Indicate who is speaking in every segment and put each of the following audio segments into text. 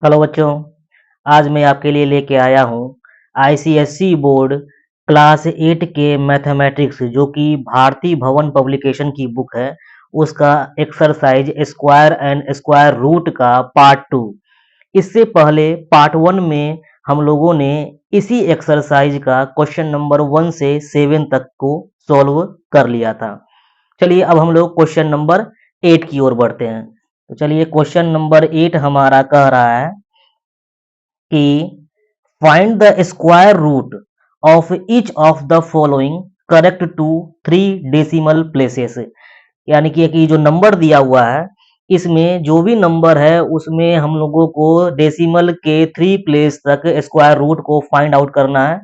Speaker 1: Hello बच्चों, आज मैं आपके लिए लेके आया हूँ आईसीएसई बोर्ड क्लास 8 के मैथमेटिक्स जो कि भारती भवन पब्लिकेशन की बुक है, उसका exercise square and square root का पार्ट 2। इससे पहले पार्ट 1 में हम लोगों ने इसी एक्सरसाइज का क्वेश्चन नंबर 1 से 7 तक को सॉल्व कर लिया था। चलिए अब हम लोग क्वेश्चन नंबर 8 की ओर बढ़ते हैं। तो चलिए क्वेश्चन नंबर 8 हमारा कह रहा है कि find the square root of each of the following correct to 3 decimal places. यानी कि जो नंबर दिया हुआ है इसमें जो भी नंबर है उसमें हम लोगों को डेसिमल के 3 प्लेस तक स्क्वायर रूट को फाइंड आउट करना है।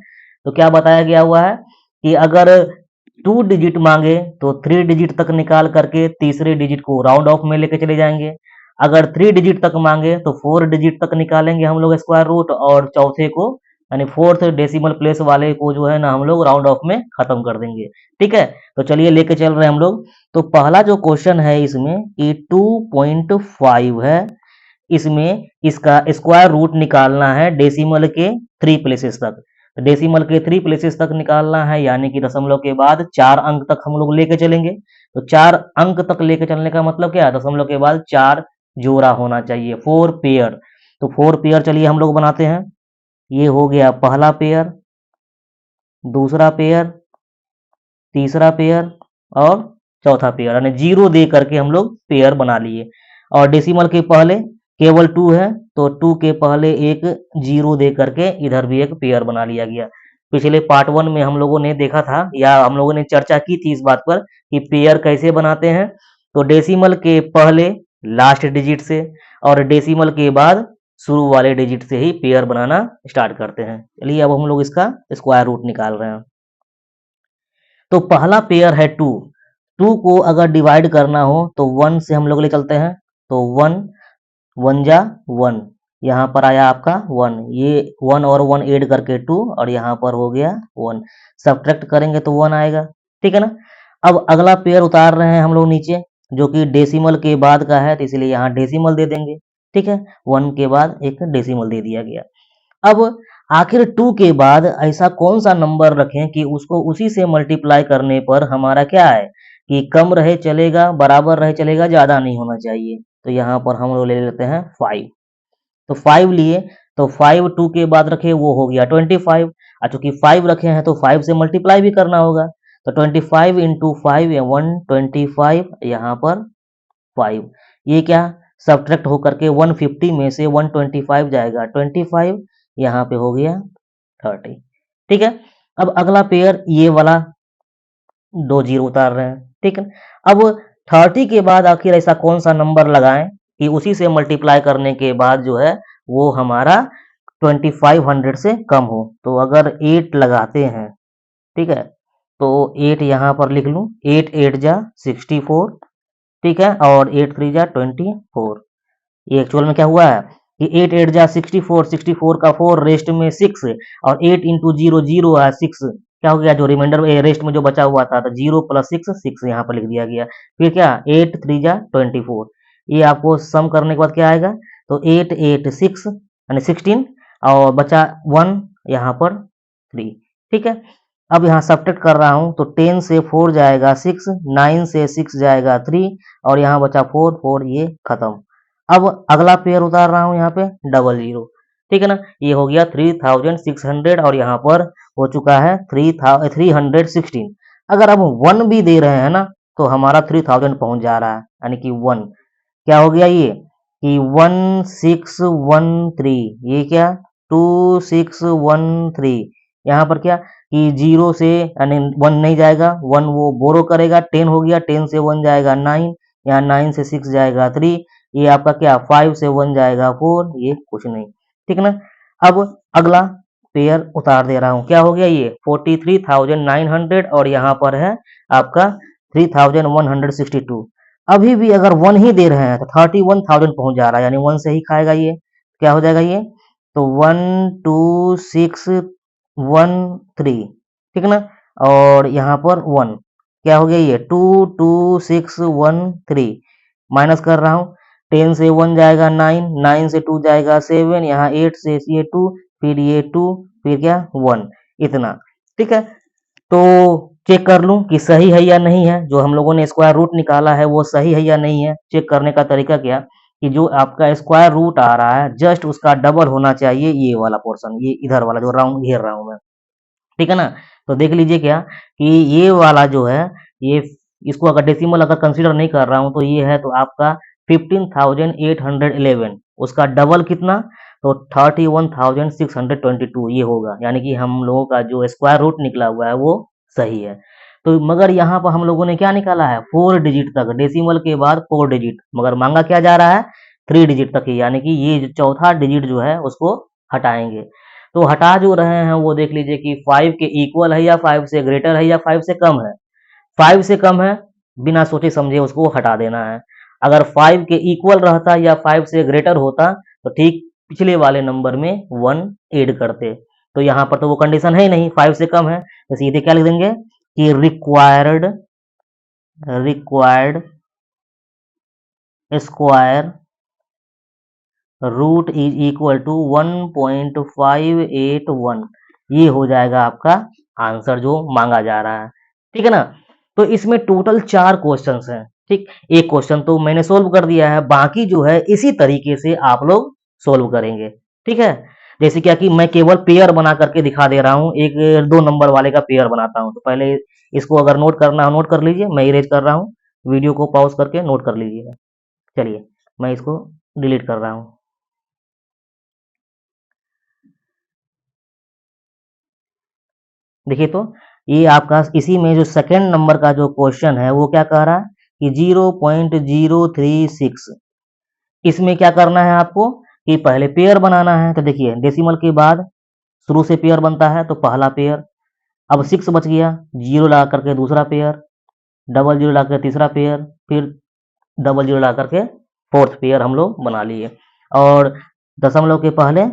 Speaker 1: तो क्या बताया गया हुआ है कि अगर 2 डिजिट मांगे तो 3 डिजिट तक निकाल करके तीसरे डिजिट को राउंड ऑफ में लेके चले जाएंगे। अगर 3 डिजिट तक मांगे तो 4 डिजिट तक निकालेंगे हम लोग स्क्वायर रूट, और चौथे को यानी फोर्थ डेसिमल प्लेस वाले को जो है ना हम लोग राउंड ऑफ में खत्म कर देंगे। ठीक है, तो चलिए लेके चल रहे हैं हम लोग। तो पहला जो क्वेश्चन है इसमें कि 2.5 है, इसमें इसका स्क्वायर रूट निकालना है डेसिमल के 3 प्लेसेस तक। तो डेसिमल के 3 प्लेसेस तक निकालना है यानी कि दशमलव के बाद 4 अंक तक हम लोग लेके चलेंगे। तो 4 अंक तक लेके चलने का मतलब क्या है, दशमलव के बाद 4 जोड़ा होना चाहिए, 4 पेयर। तो 4 पेयर चलिए हम लोग बनाते हैं। ये हो गया पहला पेयर, दूसरा पेयर, तीसरा पेयर और चौथा पेयर, यानी 0 दे करके हम लोग पेयर बना लिए। और डेसिमल के पहले केवल 2 है तो 2 के पहले एक 0 दे करके इधर भी एक पेयर बना लिया गया। पिछले पार्ट 1 में हम लोगों ने देखा था या हम लोगों ने चर्चा की थी इस बात पर कि पेयर कैसे बनाते हैं। तो डेसिमल के पहले लास्ट डिजिट से और डेसिमल के बाद शुरू वाले डिजिट से ही पेयर बनाना स्टार्ट करते हैं। चलिए अब हम लोग इसका स्क्वायर रूट निकाल रहे हैं। तो पहला पेयर है 2। 2 को अगर डिवाइड करना हो तो 1 से हम लोग ले चलते हैं। तो 1 1 जा 1, यहाँ पर आया आपका 1, ये 1 और 1 ऐड करके 2 और यहाँ पर हो गया 1। सब्ट्रैक्ट करेंगे तो 1 आएगा। ठीक है ना। अब अगला पेयर उतार रहे हैं हम लोग नीचे, जो कि डेसिमल के बाद का है, तो इसलिए यहाँ डेसिमल दे देंगे। ठीक है, 1 के बाद एक डेसिमल दे दिया गया। अब आखिर 2 के बाद ऐसा कौन सा नंबर रखें कि उसको उसी से मल्टीप्लाई करने पर हमारा क्या है कि कम रहे चलेगा, बराबर रहे चलेगा, ज़्यादा नहीं होना चाहिए। तो यहाँ पर हम लोग ले लेते हैं 5। तो 5 लिए तो 5 2 के बाद रखे वो हो गया 25। और चूंकि 5 रखे हैं तो 5 से मल्टीप्लाई भी करना होगा। तो 25 इंटू 5 या 125, यहाँ पर 5। ये क्या सब्ट्रैक्ट होकर के 150 में से 125 जाएगा, 25 यहाँ पे हो गया 30। ठीक है, अब अगला पेयर ये वाला 2 जीरो उतार रहे हैं। ठीक है, अब 30 के बाद आखिर ऐसा कौन सा नंबर लगाएं कि उसी से मल्टीप्लाई करने के बाद जो है वो हमारा 2500 से कम हो। तो अगर 8 लगाते हैं, ठीक है, तो 8 यहाँ पर लिख लूँ, 8 8 जा 64। ठीक है, और 8 3 जा 24। ये एक्चुअल में क्या हुआ है कि 8 8 जा 64, 64 का 4 रेस्ट में 6, और 8 इंटू 0 0 है 6। क्या हो गया, जो रिमाइंडर रेस्ट में जो बचा हुआ था तो 0 प्लस 6 6 यहाँ पर लिख दिया गया। फिर क्या 8 3 जा 24, ये आपको सम करने के बाद क्या आएगा, तो 8 8 6 यानी 16, और बचा 1 यहाँ पर 3। ठीक है, अब यहाँ सब्ट्रैक्ट कर रहा हूँ तो 10 से 4 जाएगा 6, 9 से 6 जाएगा 3, और यहाँ बचा 4 4, ये खत्म। अब अगला पेयर उतार रहा हूँ यहाँ पे डबल जीरो। ठीक है ना, ये हो गया 3600 और यहाँ पर हो चुका है 316। अगर अब 1 भी दे रहे हैं ना तो हमारा 3000 पहुंच जा रहा है, यानी कि 1 क्या हो गया ये कि 1613, ये क्या 2613। यहाँ पर क्या कि 0 से यानी 1 नहीं जाएगा, 1 वो बोरो करेगा, 10 हो गया, 10 से 1 जाएगा 9, यहाँ 9 से 6 जाएगा 3, ये आपका क्या 5 से 1 जाएगा 4, ये कुछ नहीं। ठीक है ना, अब अगला पेयर उतार दे रहा हूँ, क्या हो गया ये 43,900 और यहाँ पर है आपका 3162। अभी भी अगर 1 ही दे रहे हैं तो 31,000 पहुंच जा रहा है, यानी 1 से ही खाएगा ये। क्या हो जाएगा ये, तो 12613। ठीक है ना, और यहाँ पर 1 क्या हो गया ये 22613, माइनस कर रहा हूँ 10 से 1 जाएगा 9, 9 से 2 जाएगा 7, यहाँ 8 से ये 2, फिर ये 2, फिर क्या 1, इतना। ठीक है, तो चेक कर लूं कि सही है या नहीं है। जो हम लोगों ने स्क्वायर रूट निकाला है वो सही है या नहीं है। चेक करने का तरीका क्या, कि जो आपका स्क्वायर रूट आ रहा है जस्ट उसका डबल होना चाहिए ये वाला पोर्शन, ये इधर वाला जो राउंड घेर रहा हूं मैं। ठीक है ना, तो देख लीजिए क्या कि ये वाला जो है, ये इसको अगर डेसिमल अगर कंसीडर नहीं कर रहा हूं तो ये है तो आपका 15,811, उसका डबल कितना, तो 31,622 ये होगा। यानी कि हम लोगों का जो स्क्वायर रूट निकला हुआ है वो सही है। तो मगर यहाँ पर हम लोगों ने क्या निकाला है, 4 डिजिट तक, डेसिमल के बाद 4 डिजिट, मगर मांगा क्या जा रहा है 3 डिजिट तक ही, यानी कि ये जो चौथा डिजिट जो है उसको हटाएंगे। तो हटा जो रहे हैं वो देख लीजिए कि 5 के इक्वल है या 5 से ग्रेटर है या 5 से कम है। 5 से कम है, बिना सोचे समझे उसको हटा देना है। अगर 5 के इक्वल रहता या 5 से ग्रेटर होता तो ठीक पिछले वाले नंबर में 1 ऐड करते। तो यहाँ पर तो वो कंडीशन है ही नहीं, 5 से कम है, तो सीधे क्या लिख देंगे कि required square root is equal to 1.581, ये हो जाएगा आपका आंसर जो मांगा जा रहा है। ठीक है ना, तो इसमें टोटल 4 क्वेश्चंस हैं। ठीक, एक क्वेश्चन तो मैंने सोल्व कर दिया है, बाकी जो है इसी तरीके से आप लोग सोल्व करेंगे। ठीक है, जैसे क्या कि मैं केवल पेयर बना करके दिखा दे रहा हूं, एक 2 नंबर वाले का पेयर बनाता हूं। तो पहले इसको अगर नोट करना हो नोट कर लीजिए, मैं इरेज कर रहा हूं, वीडियो को पॉज करके नोट कर लीजिएगा। चलिए मैं इसको डिलीट कर रहा हूं। देखिए तो ये आपका इसी में जो सेकंड नंबर का जो क्वेश्चन है वो क्या कह रहा है कि 0.036, इसमें क्या करना है आपको कि पहले पेयर बनाना है। तो देखिए डेसिमल के बाद शुरू से पेयर बनता है, तो पहला पेयर, अब 6 बच गया, जीरो लगा करके दूसरा पेयर, डबल जीरो लगा करके तीसरा पेयर, फिर डबल जीरो लगा करके फोर्थ पेयर हम लोग बना लिए। और दशमलव के पहले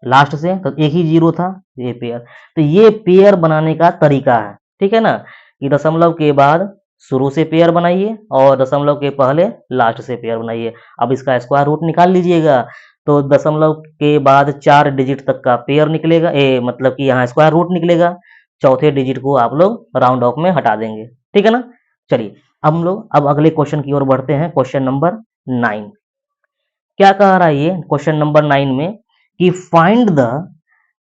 Speaker 1: लास्ट से तो एक ही जीरो था, ये पेयर। तो ये पेयर बनाने का तरीका है। ठीक है ना, कि दशमलव के बाद शुरू से पेयर बनाइए और दशमलव के पहले लास्ट से पेयर बनाइए। अब इसका स्क्वायर रूट निकाल लीजिएगा, तो दशमलव के बाद 4 डिजिट तक का पेयर निकलेगा, मतलब कि यहाँ स्क्वायर रूट निकलेगा, चौथे डिजिट को आप लोग राउंड ऑफ में हटा देंगे। ठीक है ना, चलिए हम लोग अब अगले क्वेश्चन की ओर बढ़ते हैं। क्वेश्चन नंबर 9 क्या कह रहा है ये क्वेश्चन नंबर 9 में कि find the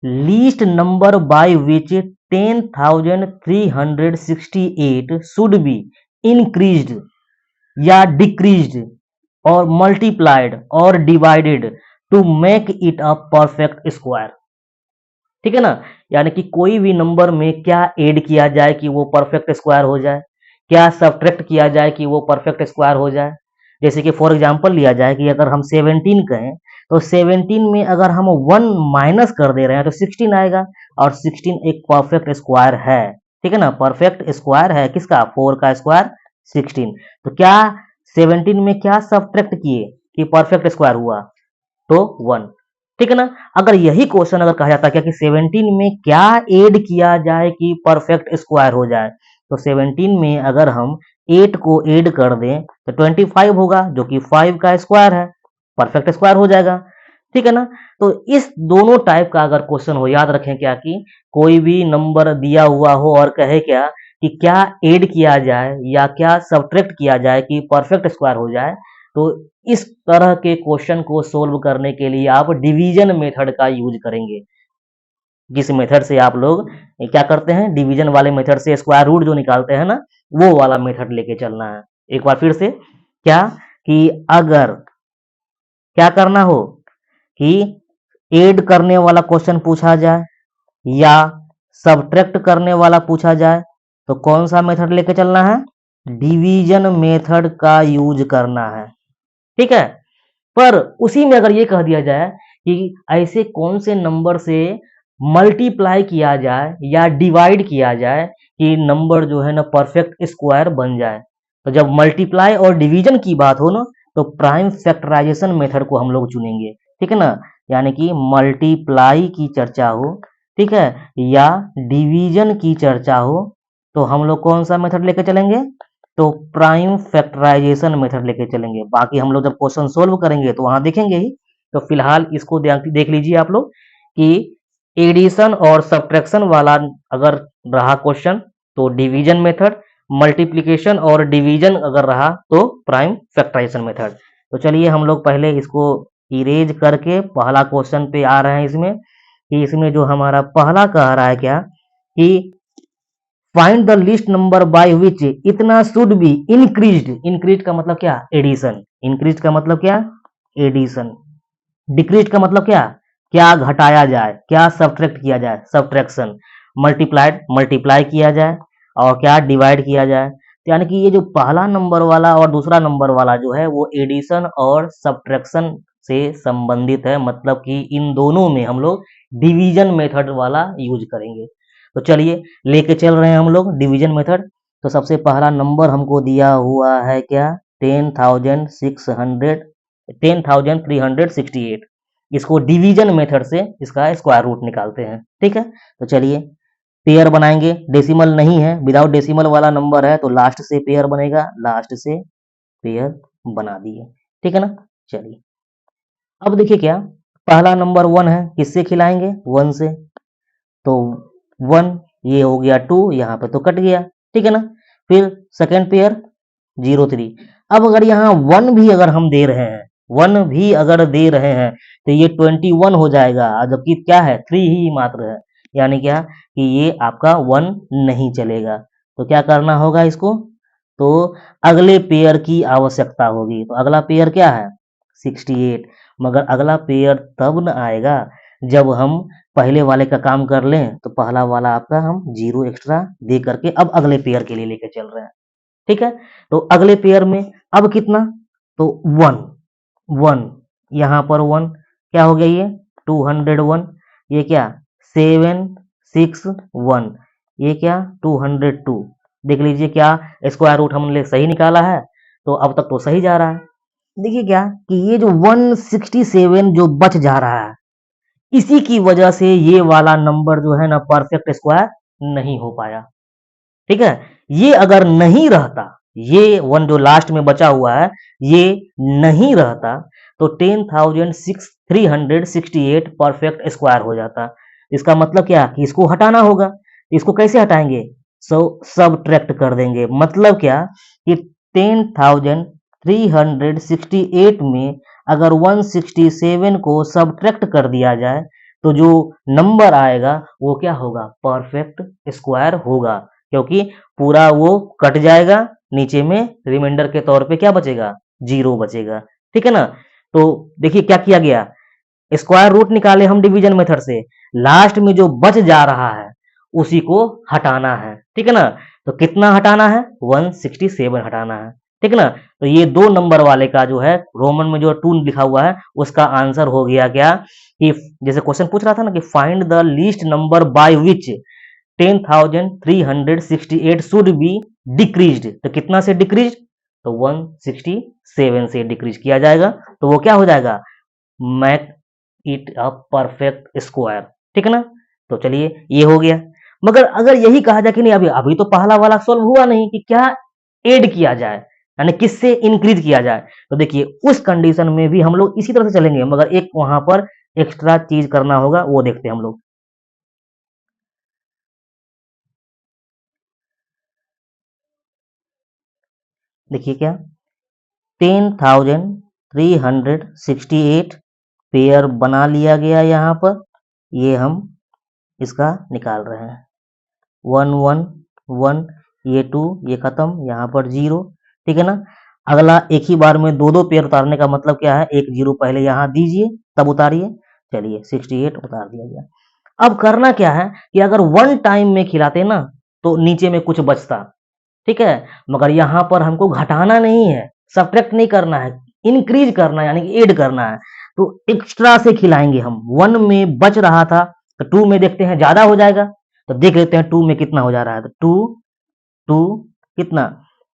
Speaker 1: least number by which 10,368 should be increased या डिक्रीज्ड और मल्टीप्लाइड और divided to make it a perfect square. ठीक है ना, यानी कि कोई भी नंबर में क्या ऐड किया जाए कि वो परफेक्ट स्क्वायर हो जाए, क्या सब्ट्रैक्ट किया जाए कि वो परफेक्ट स्क्वायर हो जाए। जैसे कि फॉर एग्जांपल लिया जाए कि अगर हम 17 कहें तो 17 में अगर हम 1 माइनस कर दे रहे हैं तो 16 आएगा, और 16 एक परफेक्ट स्क्वायर है। ठीक है ना, परफेक्ट स्क्वायर है किसका, 4 का स्क्वायर 16। तो क्या 17 में क्या सब्ट्रैक्ट किए कि परफेक्ट स्क्वायर हुआ, तो 1। ठीक है ना, अगर यही क्वेश्चन अगर कहा जाता क्या कि 17 में क्या ऐड किया जाए कि परफेक्ट स्क्वायर हो जाए, तो 17 में अगर हम 8 को ऐड कर दें तो 25 होगा, जो कि 5 का स्क्वायर है, परफेक्ट स्क्वायर हो जाएगा। ठीक है ना, तो इस दोनों टाइप का अगर क्वेश्चन हो, याद रखें क्या कि कोई भी नंबर दिया हुआ हो और कहे क्या कि क्या ऐड किया जाए या क्या सब्ट्रैक्ट किया जाए कि परफेक्ट स्क्वायर हो जाए, तो इस तरह के क्वेश्चन को सोल्व करने के लिए आप डिवीजन मेथड का यूज करेंगे। जिस मेथड से आप लोग क्या करते हैं, डिवीजन वाले मेथड से स्क्वायर रूट जो निकालते हैं ना, वो वाला मेथड लेके चलना है। एक बार फिर से क्या कि अगर क्या करना हो कि ऐड करने वाला क्वेश्चन पूछा जाए या सब्ट्रैक्ट करने वाला पूछा जाए तो कौन सा मेथड लेके चलना है, डिवीजन मेथड का यूज करना है। ठीक है, पर उसी में अगर ये कह दिया जाए कि ऐसे कौन से नंबर से मल्टीप्लाई किया जाए या डिवाइड किया जाए कि नंबर जो है ना परफेक्ट स्क्वायर बन जाए, तो जब मल्टीप्लाई और डिवीजन की बात हो ना तो प्राइम फैक्टराइजेशन मेथड को हम लोग चुनेंगे। ठीक है ना, यानी कि मल्टीप्लाई की चर्चा हो, ठीक है, या डिवीजन की चर्चा हो, तो हम लोग कौन सा मेथड लेके चलेंगे, तो प्राइम फैक्टराइजेशन मेथड लेके चलेंगे। बाकी हम लोग जब क्वेश्चन सोल्व करेंगे तो वहां देखेंगे ही। तो फिलहाल इसको देख लीजिए आप लोग कि एडिशन और सब्ट्रैक्शन वाला अगर रहा क्वेश्चन तो डिवीजन मेथड, मल्टीप्लिकेशन और डिवीजन अगर रहा तो प्राइम फैक्टराइजेशन मेथड। तो चलिए हम लोग पहले इसको इरेज करके पहला क्वेश्चन पे आ रहे हैं इसमें, कि इसमें जो हमारा पहला कह रहा है क्या कि find the list number by विच इतना शुड बी इंक्रीज्ड। इंक्रीज का मतलब क्या? एडिशन। इंक्रीज का मतलब क्या? एडिशन। डिक्रीज का मतलब क्या? क्या घटाया जाए, क्या सब्ट्रैक्ट किया जाए, सब्ट्रैक्शन। मल्टीप्लाइड, मल्टीप्लाई किया जाए, और क्या? डिवाइड किया जाए। तो यानी कि ये जो पहला नंबर वाला और दूसरा नंबर वाला जो है वो एडिशन और सब्ट्रैक्शन से संबंधित है, मतलब कि इन दोनों में हम लोग डिवीजन मेथड वाला यूज करेंगे। तो चलिए लेके चल रहे हैं हम लोग डिवीजन मेथड। तो सबसे पहला नंबर हमको दिया हुआ है क्या? 10,368। इसको डिवीजन मेथड से इसका स्क्वायर रूट निकालते हैं। ठीक है, तो चलिए पेयर बनाएंगे। डेसिमल नहीं है, विदाउट डेसिमल वाला नंबर है तो लास्ट से पेयर बनेगा, लास्ट से पेयर बना दिए। ठीक है ना। चलिए अब देखिए क्या, पहला नंबर 1 है, किससे खिलाएंगे? 1 से। तो 1 ये हो गया 2, यहाँ पे तो कट गया। ठीक है ना। फिर सेकेंड पेयर 0 3। अब अगर यहाँ 1 भी अगर हम दे रहे हैं, 1 भी अगर दे रहे हैं तो ये 21 हो जाएगा, जबकि क्या है? 3 ही मात्र है। यानी क्या कि ये आपका 1 नहीं चलेगा। तो क्या करना होगा इसको? तो अगले पेयर की आवश्यकता होगी। तो अगला पेयर क्या है? 68। मगर अगला पेयर तब न आएगा जब हम पहले वाले का काम कर लें। तो पहला वाला आपका हम 0 एक्स्ट्रा दे करके अब अगले पेयर के लिए लेके चल रहे हैं। ठीक है, तो अगले पेयर में अब कितना? तो 1 1 यहाँ पर 1 क्या हो गया? ये 201। ये क्या? 761। ये क्या? 202। देख लीजिए क्या स्क्वायर रूट हमने सही निकाला है। तो अब तक तो सही जा रहा है। देखिए क्या कि ये जो 167 जो बच जा रहा है, इसी की वजह से ये वाला नंबर जो है ना परफेक्ट स्क्वायर नहीं हो पाया। ठीक है, ये अगर नहीं रहता, ये 1 जो लास्ट में बचा हुआ है ये नहीं रहता तो 10,368 परफेक्ट स्क्वायर हो जाता। इसका मतलब क्या कि इसको हटाना होगा। इसको कैसे हटाएंगे? सब्ट्रैक्ट कर देंगे। मतलब क्या कि 10,368 में अगर 167 को सब्ट्रैक्ट कर दिया जाए तो जो नंबर आएगा वो क्या होगा? परफेक्ट स्क्वायर होगा, क्योंकि पूरा वो कट जाएगा, नीचे में रिमाइंडर के तौर पे क्या बचेगा? 0 बचेगा। ठीक है ना। तो देखिए क्या किया गया, स्क्वायर रूट निकाले हम डिवीजन मेथड से, लास्ट में जो बच जा रहा है उसी को हटाना है। ठीक है ना। तो कितना हटाना है? 167 हटाना है। ठीक है ना। तो ये 2 नंबर वाले का जो है रोमन में जो 2 लिखा हुआ है उसका आंसर हो गया क्या कि जैसे क्वेश्चन पूछ रहा था ना कि find the least number by which 10,368 should B decreased. तो कितना से डिक्रीज? तो 167 से डिक्रीज किया जाएगा। तो वो क्या हो जाएगा? Make it a perfect square. ठीक है ना। तो चलिए ये हो गया। मगर अगर यही कहा जाए कि नहीं अभी अभी तो पहला वाला सॉल्व हुआ नहीं, कि क्या ऐड किया जाए, यानी किससे इंक्रीज किया जाए, तो देखिए उस कंडीशन में भी हम लोग इसी तरह से चलेंगे, मगर एक वहां पर एक्स्ट्रा चीज करना होगा, वो देखते हैं हम लोग। देखिए क्या, 10,368 पेयर बना लिया गया। यहाँ पर ये हम इसका निकाल रहे हैं। 1 1 1, ये 2, ये खत्म, यहाँ पर 0। ठीक है ना। अगला एक ही बार में दो दो पेयर उतारने का मतलब क्या है? एक 0 पहले यहाँ दीजिए तब उतारिए। चलिए 68 उतार दिया गया। अब करना क्या है कि अगर 1 टाइम में खिलाते ना तो नीचे में कुछ बचता। ठीक है, मगर यहाँ पर हमको घटाना नहीं है, सब्ट्रैक्ट नहीं करना है, इंक्रीज करना है, यानी कि ऐड करना है। तो एक्स्ट्रा से खिलाएंगे हम। 1 में बच रहा था तो 2 में देखते हैं ज्यादा हो जाएगा। तो देख लेते हैं 2 में कितना हो जा रहा है। तो 2 2 कितना?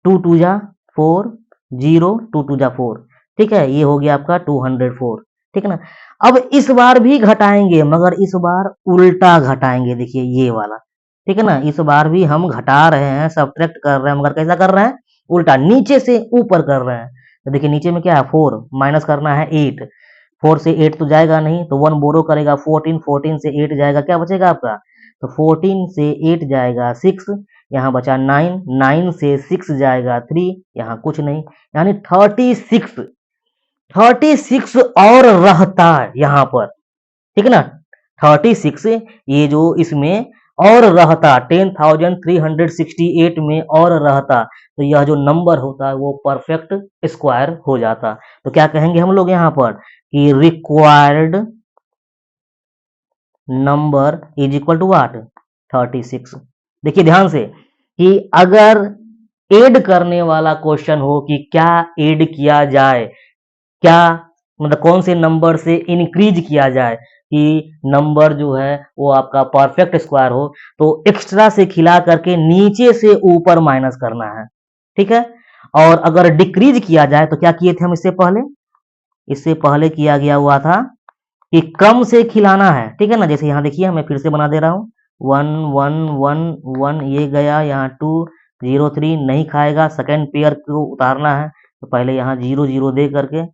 Speaker 1: 2 2 जा 4, 0 2 2 जा 4। ठीक है, ये हो गया आपका 204। ठीक है ना। अब इस बार भी घटाएंगे, मगर इस बार उल्टा घटाएंगे। देखिए ये वाला। ठीक है ना, इस बार भी हम घटा रहे हैं, सब्ट्रैक्ट कर रहे हैं, मगर कैसा कर रहे हैं? उल्टा नीचे से ऊपर कर रहे हैं। तो देखिए नीचे में क्या है 4 माइनस करना है 8, 4 से 8 तो जाएगा नहीं, तो 1 बोरो करेगा 14, 14 से 8 जाएगा, क्या बचेगा आपका? तो 14 से 8 जाएगा 6, यहाँ बचा 9, 9 से 6 जाएगा 3, यहाँ कुछ नहीं, यानी 36, 36 और रहता है यहाँ पर, ठीक है ना? 36 ये जो इसमें और रहता 10,368 में और रहता, तो यह जो नंबर होता है वो परफेक्ट स्क्वायर हो जाता। तो क्या कहेंगे हम लोग यहाँ पर कि required number is equal to what? 36। देखिए ध्यान से कि अगर ऐड करने वाला क्वेश्चन हो कि क्या ऐड किया जाए, क्या मतलब कौन से नंबर से इंक्रीज किया जाए कि नंबर जो है वो आपका परफेक्ट स्क्वायर हो, तो एक्स्ट्रा से खिला करके नीचे से ऊपर माइनस करना है, ठीक है? और अगर डिक्रीज किया जाए तो क्या किए थे हम इससे पहले? इससे पहले किया गया हुआ था कि क्रम से खिलाना है, ठीक है ना? जैसे यहाँ देखिए मैं फिर से बना दे रहा हूँ, 1 1 1 1 ये गया, यहाँ 2 0 3 नहीं खाएगा, सेकेंड पेयर को उतारना है, तो पहले यहाँ 0 0 दे करके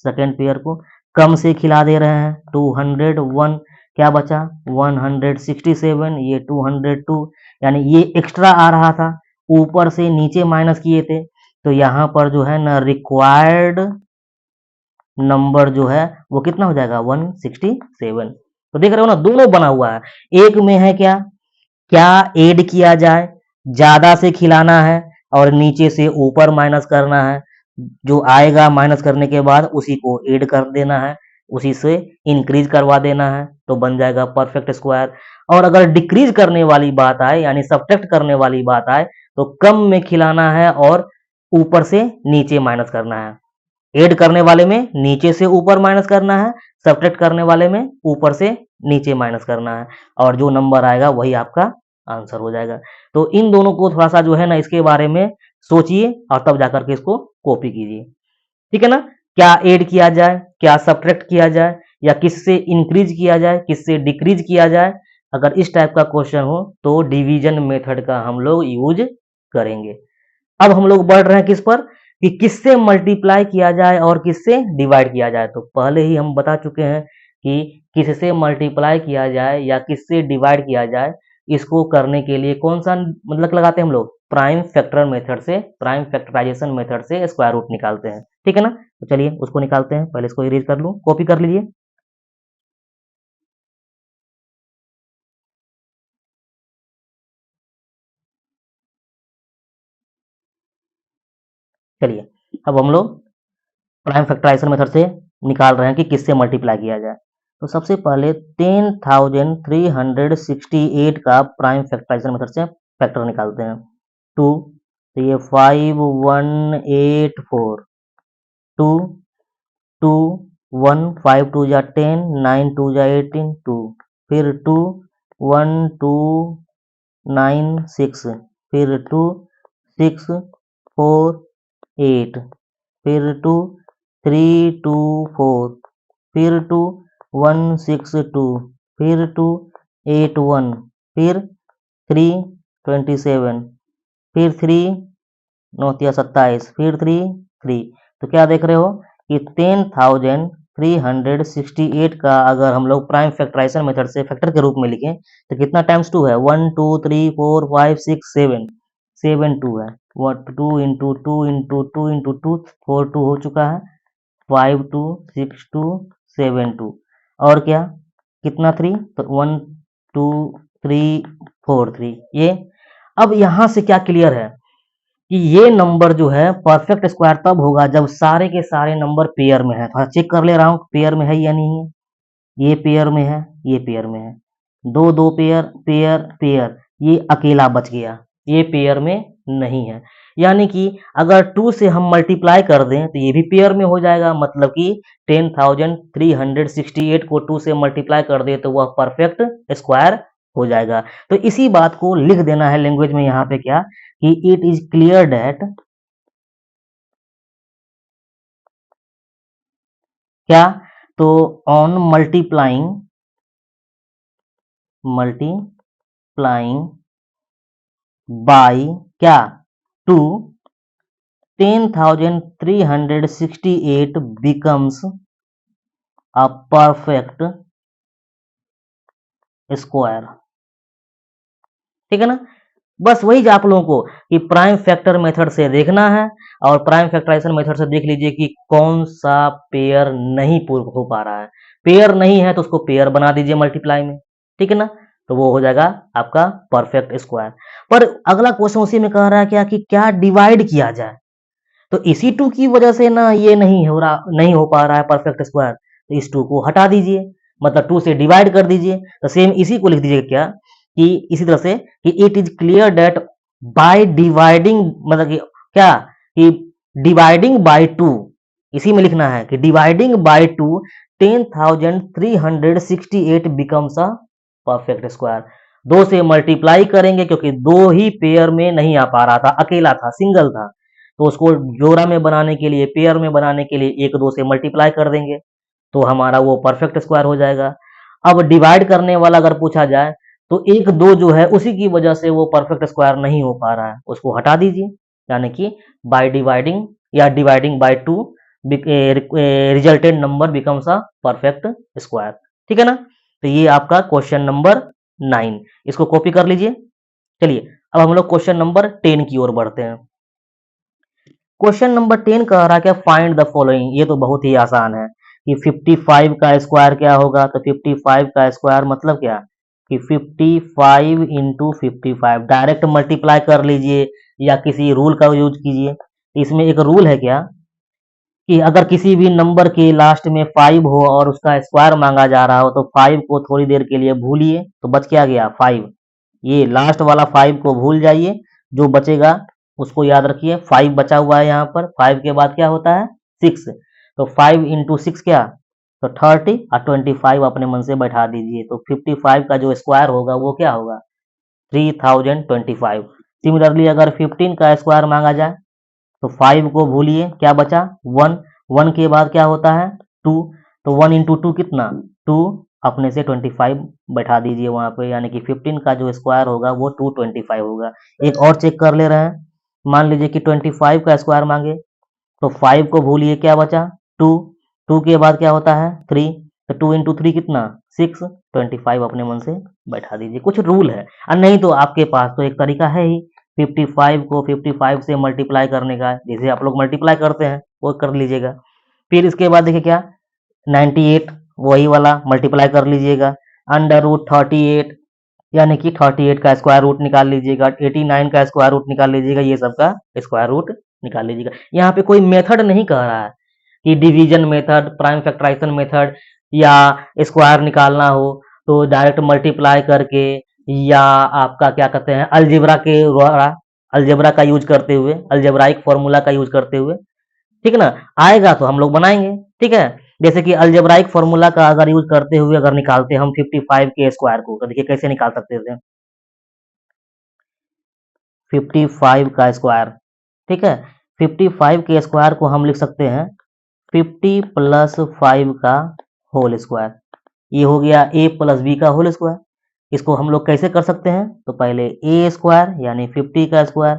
Speaker 1: सेकेंड पेयर को क्रम से खिला दे रहे हैं। 201 क्या बचा? 167, ये 202, यानी ये एक्स्ट्रा आ रहा था, ऊपर से नीचे माइनस किए थे, तो यहाँ पर जो है ना रिक्वायर्ड नंबर जो है वो कितना हो जाएगा? 167। तो देख रहे हो ना दोनों बना हुआ है। एक में है क्या, क्या ऐड किया जाए, ज्यादा से खिलाना है और नीचे से ऊपर माइनस करना है, जो आएगा माइनस करने के बाद उसी को ऐड कर देना है, उसी से इंक्रीज करवा देना है, तो बन जाएगा परफेक्ट स्क्वायर। और अगर डिक्रीज करने वाली बात आए यानी सब्ट्रैक्ट करने वाली बात आए, तो कम में खिलाना है और ऊपर से नीचे माइनस करना है। ऐड करने वाले में नीचे से ऊपर माइनस करना है, सब्ट्रैक्ट करने वाले में ऊपर से नीचे माइनस करना है, और जो नंबर आएगा वही आपका आंसर हो जाएगा। तो इन दोनों को थोड़ा सा जो है ना इसके बारे में सोचिए और तब जाकर के इसको कॉपी कीजिए, ठीक है ना? क्या ऐड किया जाए, क्या सब्ट्रैक्ट किया जाए, या किससे इंक्रीज किया जाए, किससे डिक्रीज किया जाए? अगर इस टाइप का क्वेश्चन हो तो डिवीजन मेथड का हम लोग यूज करेंगे। अब हम लोग बढ़ रहे हैं किस पर कि किससे मल्टीप्लाई किया जाए और किससे डिवाइड किया जाए। तो पहले ही हम बता चुके हैं कि किससे मल्टीप्लाई किया जाए या किससे डिवाइड किया जाए, इसको करने के लिए कौन सा मतलब लगाते हैं हम लोग? प्राइम फैक्टर मेथड से, प्राइम फैक्टराइजेशन मेथड से स्क्वायर रूट निकालते हैं, ठीक है ना? तो चलिए उसको निकालते हैं, पहले इसको इरेज कर लूं, कॉपी कर लीजिए। चलिए अब हम लोग प्राइम फैक्टराइजेशन मेथड से निकाल रहे हैं कि किससे मल्टीप्लाई किया जाए। तो सबसे पहले 10,368 का प्राइम फैक्टराइजेशन मेथड से फैक्टर निकालते हैं। 2, तो ये 5184, 2 2 1 5 2 जा 10, 9 2 जा 18, 2, फिर 2 1 2 9 6, फिर 2 6 4 8, फिर 2 3 2 4, फिर 2 1 6 2, फिर 2 8 1, फिर 3 27, फिर 3 9 27, फिर 3 3। तो क्या देख रहे हो कि 10,368 का अगर हम लोग प्राइम फैक्टराइजेशन मेथड से फैक्टर के रूप में लिखें तो कितना टाइम्स 2 है? 1 2 3 4 5 6 7, 7 2 है, 2 इंटू 2 इंटू 2 इंटू 2, 4 2 हो चुका है, 5 2 6 2 7 2, और क्या कितना 3? तो 1 2 3 4 3 ये। अब यहां से क्या क्लियर है कि ये नंबर जो है परफेक्ट स्क्वायर तब होगा जब सारे के सारे नंबर पेयर में है। थोड़ा चेक कर ले रहा हूँ पेयर में है या नहीं है। ये पेयर में है, ये पेयर में है, दो दो पेयर पेयर पेयर, ये अकेला बच गया, ये पेयर में नहीं है। यानी कि अगर 2 से हम मल्टीप्लाई कर दें तो ये भी पेयर में हो जाएगा, मतलब कि 10,368 को 2 से मल्टीप्लाई कर दे तो वह परफेक्ट स्क्वायर हो जाएगा। तो इसी बात को लिख देना है लैंग्वेज में यहाँ पे क्या कि इट इज क्लियर दैट, क्या, तो ऑन मल्टीप्लाइंग, मल्टीप्लाइंग बाय क्या? 2, 10,368 becomes a perfect square। ठीक है ना। बस वही आप लोगों को कि प्राइम फैक्टर मेथड से देखना है, और प्राइम फैक्टराइजेशन मेथड से देख लीजिए कि कौन सा पेयर नहीं पूर्ण हो पा रहा है। पेयर नहीं है तो उसको पेयर बना दीजिए मल्टीप्लाई में, ठीक है ना, तो वो हो जाएगा आपका परफेक्ट स्क्वायर। पर अगला क्वेश्चन उसी में कह रहा है क्या कि क्या डिवाइड किया जाए, तो इसी टू की वजह से ना ये नहीं हो पा रहा है परफेक्ट स्क्वायर, तो इस टू को हटा दीजिए, मतलब टू से डिवाइड कर दीजिए। तो सेम इसी को लिख दीजिए क्या कि इसी तरह से कि it is clear that by dividing, मतलब कि क्या कि डिवाइडिंग बाय टू, इसी में लिखना है कि dividing by two 10,368 becomes a perfect square. दो से मल्टीप्लाई करेंगे क्योंकि दो ही पेयर में नहीं आ पा रहा था, अकेला था, सिंगल था, तो उसको जोड़ा में बनाने के लिए, पेयर में बनाने के लिए एक दो से मल्टीप्लाई कर देंगे तो हमारा वो परफेक्ट स्क्वायर हो जाएगा। अब डिवाइड करने वाला अगर पूछा जाए तो एक दो जो है उसी की वजह से वो परफेक्ट स्क्वायर नहीं हो पा रहा है, उसको हटा दीजिए, यानी कि बाय डिवाइडिंग या dividing by two resultant number becomes a perfect square. ठीक है ना। तो ये आपका क्वेश्चन नंबर 9, इसको कॉपी कर लीजिए। चलिए अब हम लोग क्वेश्चन नंबर 10 की ओर बढ़ते हैं। क्वेश्चन नंबर 10 कह रहा है क्या, फाइंड द फॉलोइंग। ये तो बहुत ही आसान है कि 55 का स्क्वायर क्या होगा, तो 55 का स्क्वायर मतलब क्या कि 55 इंटू 55, डायरेक्ट मल्टीप्लाई कर लीजिए या किसी रूल का यूज कीजिए। इसमें एक रूल है क्या कि अगर किसी भी नंबर के लास्ट में 5 हो और उसका स्क्वायर मांगा जा रहा हो तो 5 को थोड़ी देर के लिए भूलिए, तो बच क्या गया 5। ये लास्ट वाला 5 को भूल जाइए, जो बचेगा उसको याद रखिए। 5 बचा हुआ है यहाँ पर, 5 के बाद क्या होता है 6, तो 5 इंटू 6 क्या, तो 30 और 25 अपने मन से बैठा दीजिए, तो 55 का जो स्क्वायर होगा वो क्या होगा 3025। सिमिलरली अगर 15 का स्क्वायर मांगा जाए तो 5 को भूलिए, क्या बचा 1, 1 के बाद क्या होता है 2, तो 1 इंटू 2 कितना 2, अपने से 25 बैठा दीजिए वहां पे, यानी कि 15 का जो स्क्वायर होगा वो 225 होगा। एक और चेक कर ले रहे हैं, मान लीजिए कि 25 का स्क्वायर मांगे तो 5 को भूलिए, क्या बचा 2, 2 के बाद क्या होता है 3, तो 2 इंटू 3 कितना 6, 25 अपने मन से बैठा दीजिए। कुछ रूल है, और नहीं तो आपके पास तो एक तरीका है ही 55 को 55 से मल्टीप्लाई करने का, जैसे आप लोग मल्टीप्लाई करते हैं वो कर लीजिएगा। फिर इसके बाद देखिए क्या 98, वही वाला मल्टीप्लाई कर लीजिएगा, अंडर रूट 38, यानी कि 38 का स्क्वायर रूट निकाल लीजिएगा, 89 का स्क्वायर रूट निकाल लीजिएगा, ये सब का स्क्वायर रूट निकाल लीजिएगा। यहाँ पे कोई मेथड नहीं कह रहा है कि division method, prime factorization method या स्क्वायर निकालना हो तो डायरेक्ट मल्टीप्लाई करके, या आपका क्या कहते हैं अलजेब्रा के द्वारा, अलजेब्रा का यूज करते हुए, अलजेब्राइक फॉर्मूला का यूज करते हुए, ठीक है ना, आएगा तो हम लोग बनाएंगे। ठीक है, जैसे कि अलजेब्राइक फॉर्मूला का अगर यूज करते हुए अगर निकालते हम 55 के स्क्वायर को, तो देखिए कैसे निकाल सकते थे 55 का स्क्वायर। ठीक है, 55 के स्क्वायर को हम लिख सकते हैं 50 प्लस 5 का होल स्क्वायर। ये हो गया a प्लस बी का होल स्क्वायर। इसको हम लोग कैसे कर सकते हैं, तो पहले ए स्क्वायर यानी 50 का स्क्वायर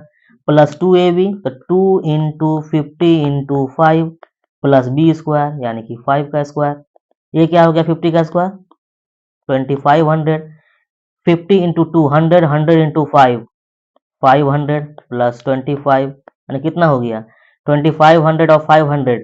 Speaker 1: प्लस 2ab, तो 2 into 50 into 5 plus B square यानी कि 5 का स्क्वायर। ये क्या हो गया 50 का स्क्वायर 2500, 50 इंटू 2 100, 100 इंटू 5 500 प्लस 25, यानी कितना हो गया 2500 और 500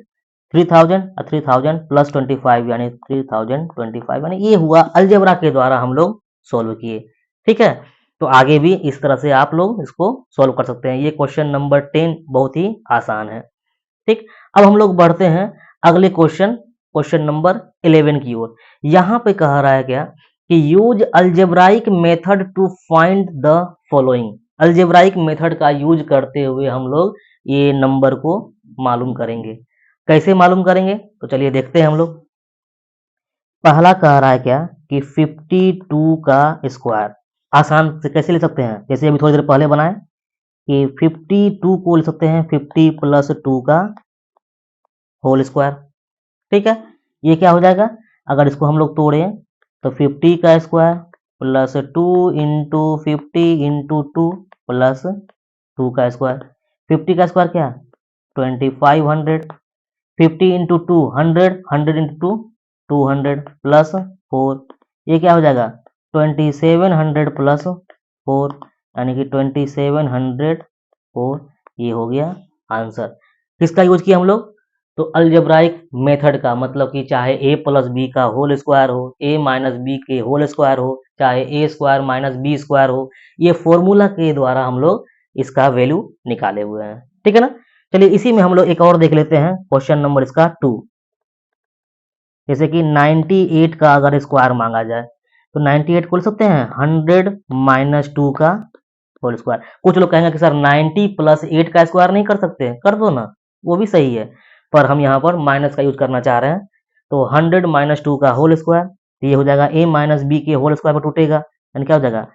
Speaker 1: 3000, और 3000 प्लस 25 यानी 3025, यानी ये हुआ अलजेब्रा के द्वारा हम लोग सोल्व किए। ठीक है, तो आगे भी इस तरह से आप लोग इसको सोल्व कर सकते हैं। ये क्वेश्चन नंबर 10 बहुत ही आसान है। ठीक, अब हम लोग बढ़ते हैं अगले क्वेश्चन, क्वेश्चन नंबर 11 की ओर। यहाँ पे कह रहा है क्या कि use algebraic method to find the following. Algebraic method का यूज करते हुए हम लोग ये नंबर को मालूम करेंगे। कैसे मालूम करेंगे, तो चलिए देखते हैं हम लोग। पहला कह रहा है क्या कि 52 का स्क्वायर आसान से कैसे ले सकते हैं, जैसे अभी थोड़ी देर पहले बनाए कि 52 को ले सकते हैं 50 प्लस 2 का होल स्क्वायर। ठीक है, ये क्या हो जाएगा अगर इसको हम लोग तोड़ें तो 50 का square plus 2 into 50 into 2 plus 2 का स्क्वायर। 50 का स्क्वायर क्या 2500, 50 into two 100, 100 into two 200 plus 4, ये क्या हो जाएगा 2700 प्लस 4 यानी कि 2704, ये हो गया आंसर। किसका यूज किया हम लोग? तो अलजेब्राइक मेथड का, मतलब कि चाहे a प्लस बी का होल स्क्वायर हो, a माइनस बी के होल स्क्वायर हो, चाहे a square minus B square हो, ये फॉर्मूला के द्वारा हम लोग इसका वैल्यू निकाले हुए हैं। ठीक है ना। चलिए इसी में हम लोग एक और देख लेते हैं, क्वेश्चन नंबर इसका 2। जैसे कि 98 का अगर स्क्वायर मांगा जाए तो 98 को लिख सकते हैं 100 माइनस 2 का होल स्क्वायर। कुछ लोग कहेंगे कि सर 90 प्लस 8 का स्क्वायर नहीं कर सकते, कर दो ना, वो भी सही है, पर हम यहाँ पर माइनस का यूज करना चाह रहे हैं। तो 100 माइनस 2 का होल स्क्वायर, तो ये हो जाएगा a माइनस बी के होल स्क्वायर पर टूटेगा, यानी क्या हो जाएगा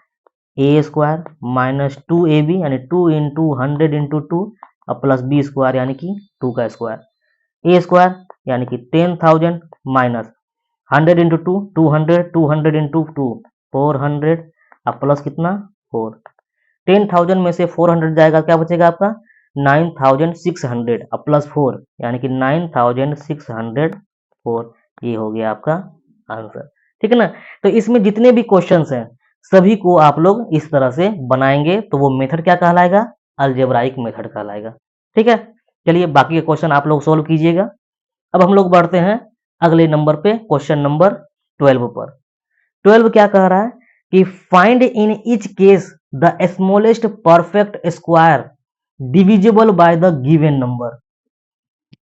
Speaker 1: a स्क्वायर माइनस 2ab, यानी 2 इंटू 100 इंटू टू और प्लस बी स्क्वायर यानी कि 2 का स्क्वायर, a स्क्वायर यानी कि 10,000 minus 100 into two 200, 200 into two 400 और प्लस कितना 4, 10,000 में से 400 जाएगा, क्या बचेगा आपका 9,600 और प्लस 4 यानी कि 9,604, ये हो गया आपका आंसर। ठीक है ना। तो इसमें जितने भी क्वेश्चंस हैं सभी को आप लोग इस तरह से बनाएंगे तो वो मेथड क्या कहलाएगा? अलजेब्राइक मेथड कहलाएगा। ठीक है। चलिए बाकी के क्वेश्चन आप लोग सोल्व कीजिएगा। अब हम लोग बढ़ते हैं अगले नंबर पे, क्वेश्चन नंबर 12 पर। 12 क्या कह रहा है कि find in each case the smallest perfect square divisible by the given number.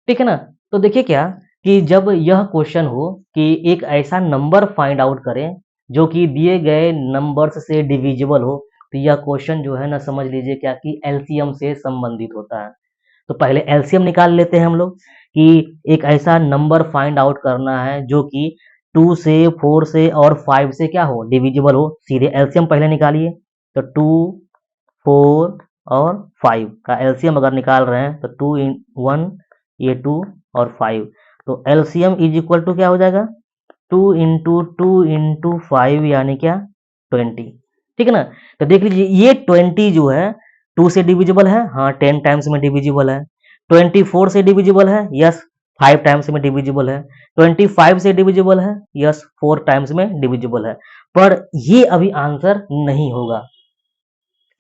Speaker 1: ठीक है ना। तो देखिए क्या कि जब यह क्वेश्चन हो कि एक ऐसा नंबर फाइंड आउट करें जो कि दिए गए नंबर्स से डिविजिबल हो, तो यह क्वेश्चन जो है ना समझ लीजिए क्या कि एलसीएम से संबंधित होता है। तो पहले एलसीएम निकाल लेते हैं हम लोग कि एक ऐसा नंबर फाइंड आउट करना है जो कि 2 से 4 से और 5 से क्या हो डिविजिबल हो। सीधे एलसीएम पहले निकालिए, तो 2 4 और 5 का एलसीएम अगर निकाल रहे हैं तो 2 इन 1 ये 2 और 5, तो एलसीएम इज इक्वल टू क्या हो जाएगा 2 इंटू टू इंटू 5 यानी क्या 20। ठीक है ना। तो देख लीजिए ये 20 जो है 2 से डिविजिबल है, हाँ 10 टाइम्स में डिविजिबल है। 24 से डिविजिबल है, यस 5 टाइम्स में डिविजिबल है। 25 से डिविजिबल है, यस 4 टाइम्स में डिविजिबल है। पर ये अभी आंसर नहीं होगा।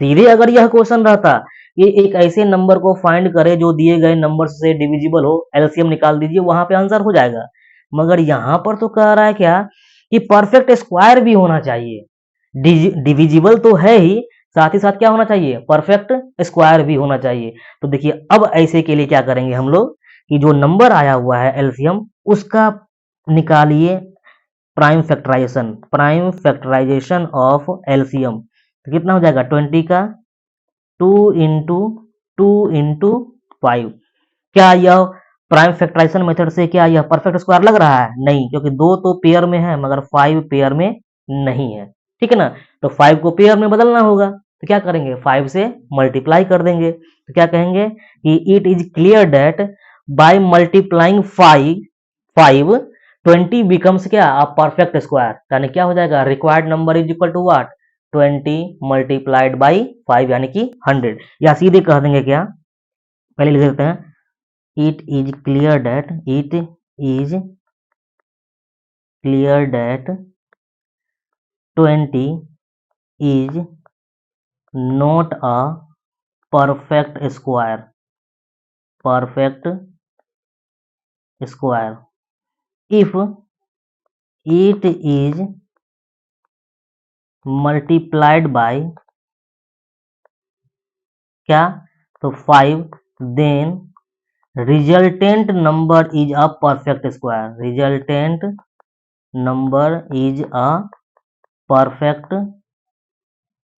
Speaker 1: सीधे अगर यह क्वेश्चन रहता कि एक ऐसे नंबर को फाइंड करे जो दिए गए नंबर से डिविजिबल हो, एलसीएम निकाल दीजिए, वहां पे आंसर हो जाएगा। मगर यहां पर तो कह रहा है क्या कि परफेक्ट स्क्वायर भी होना चाहिए। डिविजिबल तो है ही, साथ ही साथ क्या होना चाहिए परफेक्ट स्क्वायर भी होना चाहिए। तो देखिए अब ऐसे के लिए क्या करेंगे हम लोग कि जो नंबर आया हुआ है एलसीएम उसका निकालिए प्राइम फैक्टराइजेशन ऑफ एलसीएम। तो कितना हो जाएगा 20 का 2 इंटू क्या यह प्राइम फैक्टराइजेशन मेथड से क्या यह परफेक्ट स्क्वायर लग रहा है? नहीं, क्योंकि 2 तो पेयर में है मगर 5 पेयर में नहीं है। ठीक है ना। तो 5 को पेयर में बदलना होगा, तो क्या करेंगे 5 से मल्टीप्लाई कर देंगे। तो क्या कहेंगे कि it is clear that by multiplying 5 20 becomes क्या अ परफेक्ट स्क्वायर, यानी क्या हो जाएगा required number is equal to what 20 multiplied by 5 यानी कि 100। या सीधे कह देंगे क्या, पहले लिख देते हैं it is clear that 20 is not a perfect square if it is multiplied by क्या, तो 5, then resultant number is a perfect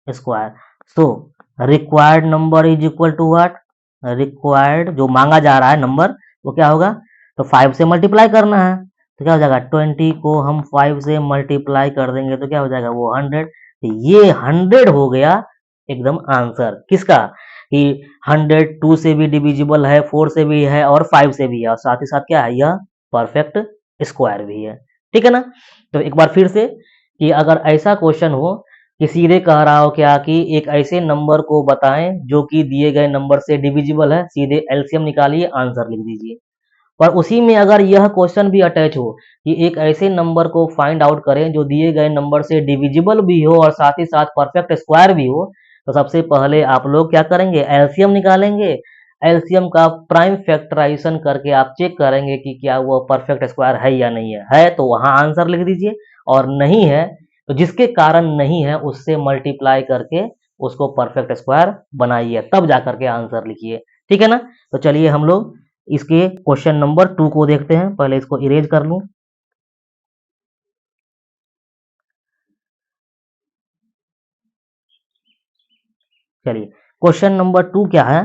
Speaker 1: square. So required number is equal to what, required जो मांगा जा रहा है नंबर वो क्या होगा, तो 5 से मल्टीप्लाई करना है, तो क्या हो जाएगा 20 को हम 5 से मल्टीप्लाई कर देंगे तो क्या हो जाएगा वो 100। ये 100 हो गया एकदम आंसर किसका कि 100 2 से भी डिविजिबल है, 4 से भी है और 5 से भी है, और साथ ही साथ क्या है यह परफेक्ट स्क्वायर भी है। ठीक है ना। तो एक बार फिर से कि अगर ऐसा क्वेश्चन हो कि सीधे कह रहा हो क्या कि एक ऐसे नंबर को बताएं जो कि दिए गए नंबर से डिविजिबल है, सीधे एलसीएम निकालिए, आंसर लिख दीजिए। पर उसी में अगर यह क्वेश्चन भी अटैच हो कि एक ऐसे नंबर को फाइंड आउट करें जो दिए गए नंबर से डिविजिबल भी हो और साथ ही साथ परफेक्ट स्क्वायर भी हो, तो सबसे पहले आप लोग क्या करेंगे, एलसीएम निकालेंगे। एलसीएम का प्राइम फैक्टराइजेशन करके आप चेक करेंगे कि क्या वह परफेक्ट स्क्वायर है या नहीं है तो वहां आंसर लिख दीजिए, और नहीं है तो जिसके कारण नहीं है उससे मल्टीप्लाई करके उसको परफेक्ट स्क्वायर बनाइए, तब जाकर के आंसर लिखिए। ठीक है ना। तो चलिए हम लोग इसके क्वेश्चन नंबर 2 को देखते हैं। पहले इसको इरेज कर लूं। चलिए, क्वेश्चन नंबर 2 क्या है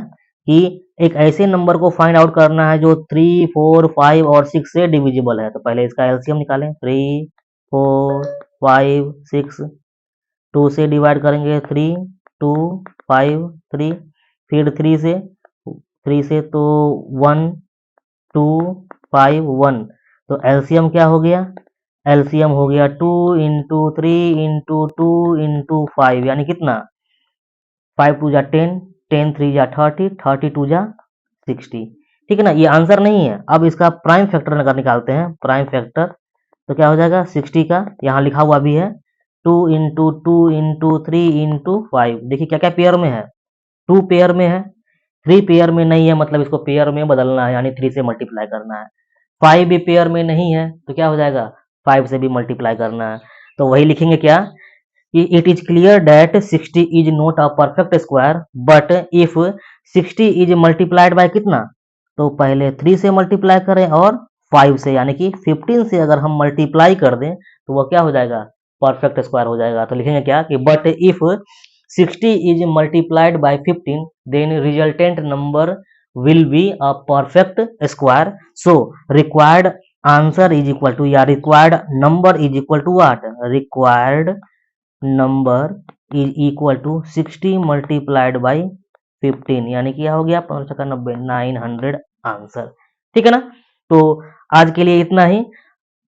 Speaker 1: कि एक ऐसे नंबर को फाइंड आउट करना है जो 3, 4, 5 और 6 से डिविजिबल है। तो पहले इसका एलसीएम निकालें। 3, 4, 5, 6, 2 से डिवाइड करेंगे 3, 2, 5, 3, फिर 3 से तो 1, 2, 5, 1। तो एलसीएम क्या हो गया, एलसीएम हो गया 2 इंटू 3 इंटू 2 इंटू 5, यानी कितना, 5 टू जा 10, 10 3 जा 30, 30 टू जा 60। ठीक है ना। ये आंसर नहीं है। अब इसका प्राइम फैक्टर अगर निकालते हैं, प्राइम फैक्टर, तो क्या हो जाएगा 60 का, यहाँ लिखा हुआ भी है 2 इंटू 2 इंटू 3 इंटू 5। देखिए क्या क्या पेयर में है, 2 पेयर में है, 3 पेयर में नहीं है, मतलब इसको पेयर में बदलना है, यानी 3 से मल्टीप्लाई करना है। 5 भी पेयर में नहीं है तो क्या हो जाएगा, 5 से भी मल्टीप्लाई करना है। तो वही लिखेंगे क्या कि it is clear that 60 is not a perfect square, but if 60 is multiplied bye कितना, तो पहले 3 से मल्टीप्लाई करें और 5 से, यानी कि 15 से अगर हम मल्टीप्लाई कर दें तो वह क्या हो जाएगा, परफेक्ट स्क्वायर हो जाएगा। तो लिखेंगे क्या कि but if 60 is multiplied by 15, then resultant number will be a perfect square. So required answer is equal to, या required number is equal to what, required number is equal to 60 multiplied by 15, यानी कि यह हो गया 590, 900 answer. ठीक है ना। तो आज के लिए इतना ही।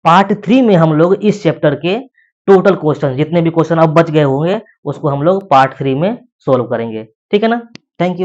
Speaker 1: पार्ट 3 में हम लोग इस चैप्टर के टोटल क्वेश्चन, जितने भी क्वेश्चन अब बच गए होंगे, उसको हम लोग पार्ट 3 में सोल्व करेंगे। ठीक है ना। Thank you.